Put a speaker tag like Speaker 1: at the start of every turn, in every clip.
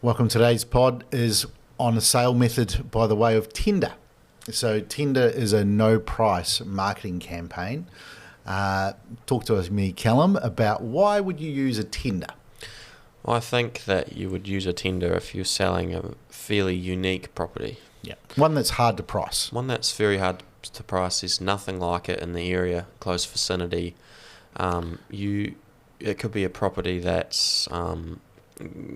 Speaker 1: Welcome. Today's pod is on a sale method by the way of Tinder. So Tinder is a no-price marketing campaign. Talk to me, Callum, about why would you use a Tinder?
Speaker 2: Well, I think that you would use a Tinder if you're selling a fairly unique property.
Speaker 1: Yeah, one that's hard to price.
Speaker 2: One that's very hard to price. There's nothing like it in the area, close vicinity. It could be a property that's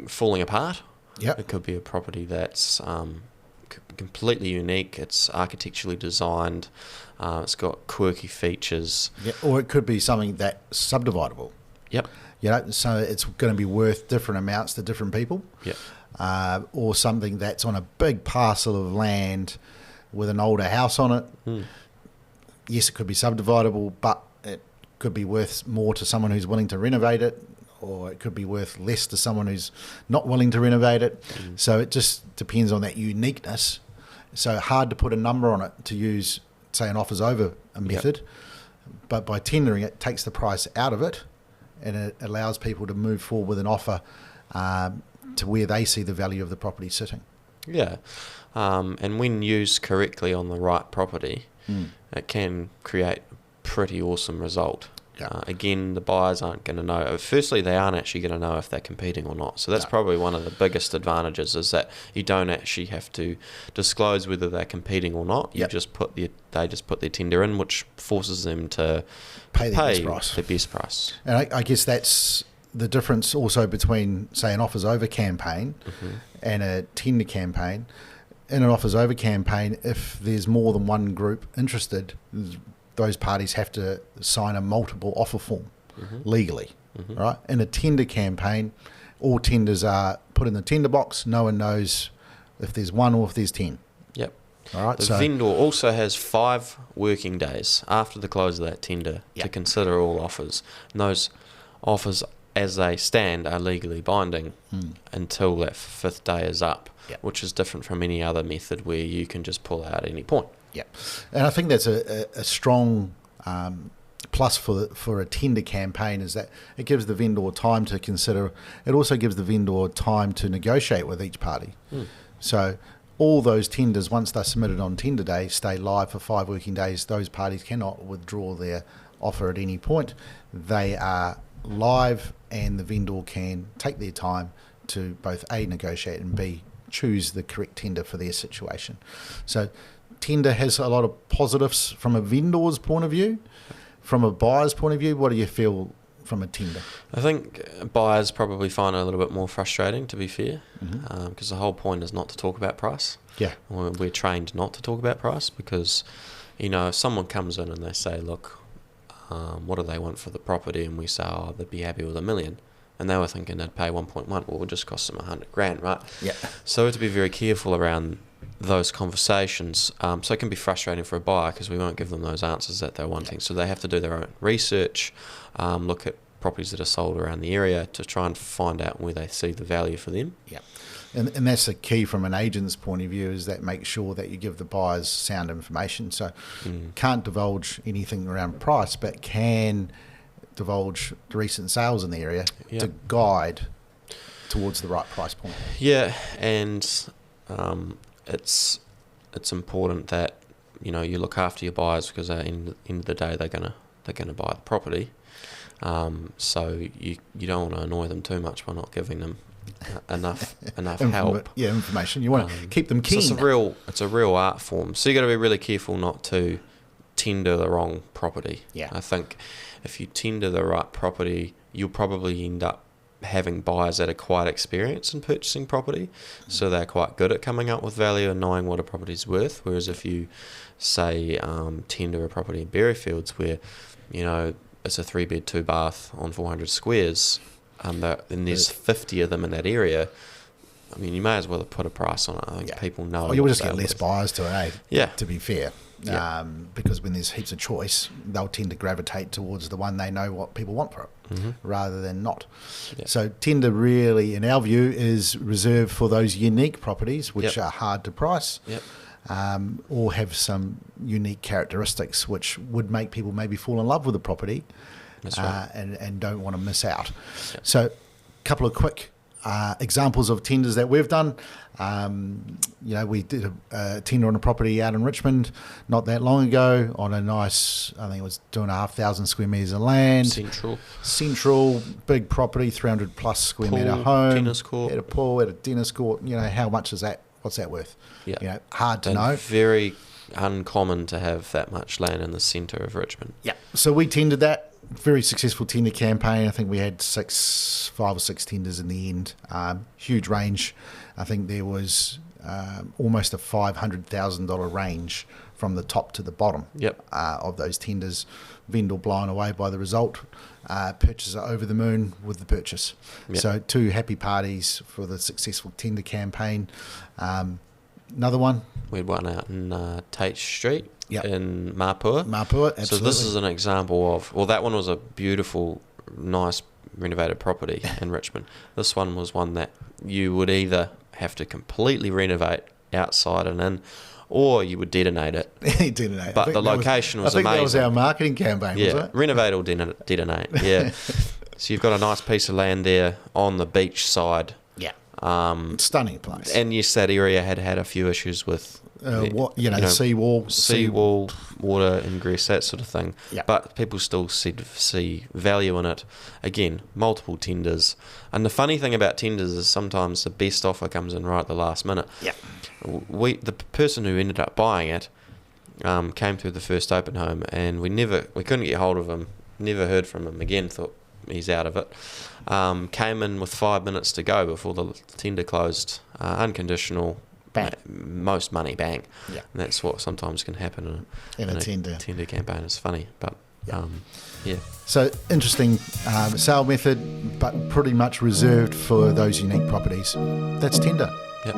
Speaker 2: falling apart.
Speaker 1: Yep.
Speaker 2: It could be a property that's completely unique. It's architecturally designed. It's got quirky features.
Speaker 1: Yeah, or it could be something that's subdividable.
Speaker 2: Yep.
Speaker 1: You know, so it's going to be worth different amounts to different people.
Speaker 2: Yep.
Speaker 1: Or something that's on a big parcel of land with an older house on it. Yes, it could be subdividable, but it could be worth more to someone who's willing to renovate it, or it could be worth less to someone who's not willing to renovate it. So it just depends on that uniqueness. So hard to put a number on it to use, say, an offers over a method. But by tendering it takes the price out of it, and it allows people to move forward with an offer to where they see the value of the property sitting.
Speaker 2: Yeah. And when used correctly on the right property, it can create a pretty awesome result.
Speaker 1: Yeah.
Speaker 2: Again, the buyers aren't going to know. Firstly, they aren't actually going to know if they're competing or not. So that's probably one of the biggest advantages, is that you don't actually have to disclose whether they're competing or not. You just they just put their tender in, which forces them to pay the best price.
Speaker 1: And I guess that's the difference also between, say, an offers over campaign and a tender campaign. In an offers over campaign, if there's more than one group interested, those parties have to sign a multiple offer form legally, right? In a tender campaign, all tenders are put in the tender box. No one knows if there's one or if there's 10.
Speaker 2: Yep.
Speaker 1: All right.
Speaker 2: The vendor also has 5 working days after the close of that tender to consider all offers. And those offers, as they stand, are legally binding until that 5th day is up, which is different from any other method where you can just pull out at any point.
Speaker 1: Yeah, and I think that's a strong plus for a tender campaign, is that it gives the vendor time to consider. It also gives the vendor time to negotiate with each party. So all those tenders, once they're submitted on tender day, stay live for 5 working days. Those parties cannot withdraw their offer at any point. They are live, and the vendor can take their time to both A, negotiate, and B, choose the correct tender for their situation. So tender has a lot of positives from a vendor's point of view. From a buyer's point of view, what do you feel from a tender?
Speaker 2: I think buyers probably find it a little bit more frustrating, to be fair, because the whole point is not to talk about price.
Speaker 1: Yeah.
Speaker 2: We're trained not to talk about price because, if someone comes in and they say, look, what do they want for the property? And we say, they'd be happy with $1 million. And they were thinking they'd pay 1.1. Well, it would just cost them $100,000, right?
Speaker 1: Yeah.
Speaker 2: So we have to be very careful around those conversations. So it can be frustrating for a buyer because we won't give them those answers that they're wanting. So they have to do their own research, look at properties that are sold around the area to try and find out where they see the value for them.
Speaker 1: Yeah. And that's the key from an agent's point of view, is that make sure that you give the buyers sound information. So can't divulge anything around price, but can divulge the recent sales in the area to guide towards the right price point.
Speaker 2: Yeah, and it's important that you look after your buyers, because at the end of the day they're gonna buy the property. So you don't want to annoy them too much by not giving them enough help.
Speaker 1: Yeah, information. You want to keep them keen.
Speaker 2: So it's a real art form. So you got to be really careful not to tender the wrong property.
Speaker 1: Yeah.
Speaker 2: I think if you tender the right property, you'll probably end up having buyers that are quite experienced in purchasing property, so they're quite good at coming up with value and knowing what a property's worth. Whereas if you say tender a property in Berryfields where it's a 3-bed 2-bath on 400 squares, and there's 50 of them in that area, I mean, you may as well put a price on it. I think people know.
Speaker 1: Well, you'll just get less buyers to it, eh?
Speaker 2: Yeah.
Speaker 1: To be fair.
Speaker 2: Yeah.
Speaker 1: Because when there's heaps of choice, they'll tend to gravitate towards the one they know what people want for it, rather than not.
Speaker 2: Yeah.
Speaker 1: So tender really, in our view, is reserved for those unique properties which are hard to price, or have some unique characteristics which would make people maybe fall in love with the property.
Speaker 2: That's right.
Speaker 1: And don't want to miss out. Yep. So a couple of quick examples of tenders that we've done. We did a tender on a property out in Richmond not that long ago on a nice, I think it was 2,500 square metres of land. Central, big property, 300 plus square metre home.
Speaker 2: Tennis court.
Speaker 1: Had a pool, had a tennis court. How much is that? What's that worth?
Speaker 2: Yeah.
Speaker 1: Hard to know.
Speaker 2: Very uncommon to have that much land in the centre of Richmond.
Speaker 1: Yeah. So we tendered that. Very successful tender campaign. I think we had 5 or 6 tenders in the end. Huge range. I think there was almost a $500,000 range from the top to the bottom of those tenders. Vendor blown away by the result. Purchaser over the moon with the purchase. Yep. So 2 happy parties for the successful tender campaign. Another one.
Speaker 2: We had one out in Tate Street.
Speaker 1: Yep.
Speaker 2: In Mapua.
Speaker 1: Absolutely.
Speaker 2: So this is an example of, that one was a beautiful, nice renovated property in Richmond. This one was one that you would either have to completely renovate outside and in, or you would detonate it.
Speaker 1: Detonate.
Speaker 2: But the location was amazing.
Speaker 1: I think that was our marketing campaign, was it?
Speaker 2: Renovate or detonate, yeah. So you've got a nice piece of land there on the beach side.
Speaker 1: Yeah. Stunning place.
Speaker 2: And yes, that area had a few issues with seawall, water ingress, that sort of thing.
Speaker 1: Yep.
Speaker 2: But people still see value in it. Again, multiple tenders. And the funny thing about tenders is sometimes the best offer comes in right at the last minute.
Speaker 1: Yeah.
Speaker 2: The person who ended up buying it came through the first open home, and we couldn't get hold of him. Never heard from him again. Thought he's out of it. Came in with 5 minutes to go before the tender closed. Unconditional.
Speaker 1: Bang.
Speaker 2: Most money, bang.
Speaker 1: Yeah.
Speaker 2: And that's what sometimes can happen in a tender campaign. It's funny, but yeah.
Speaker 1: So interesting sale method, but pretty much reserved for those unique properties. That's tender.
Speaker 2: Yep.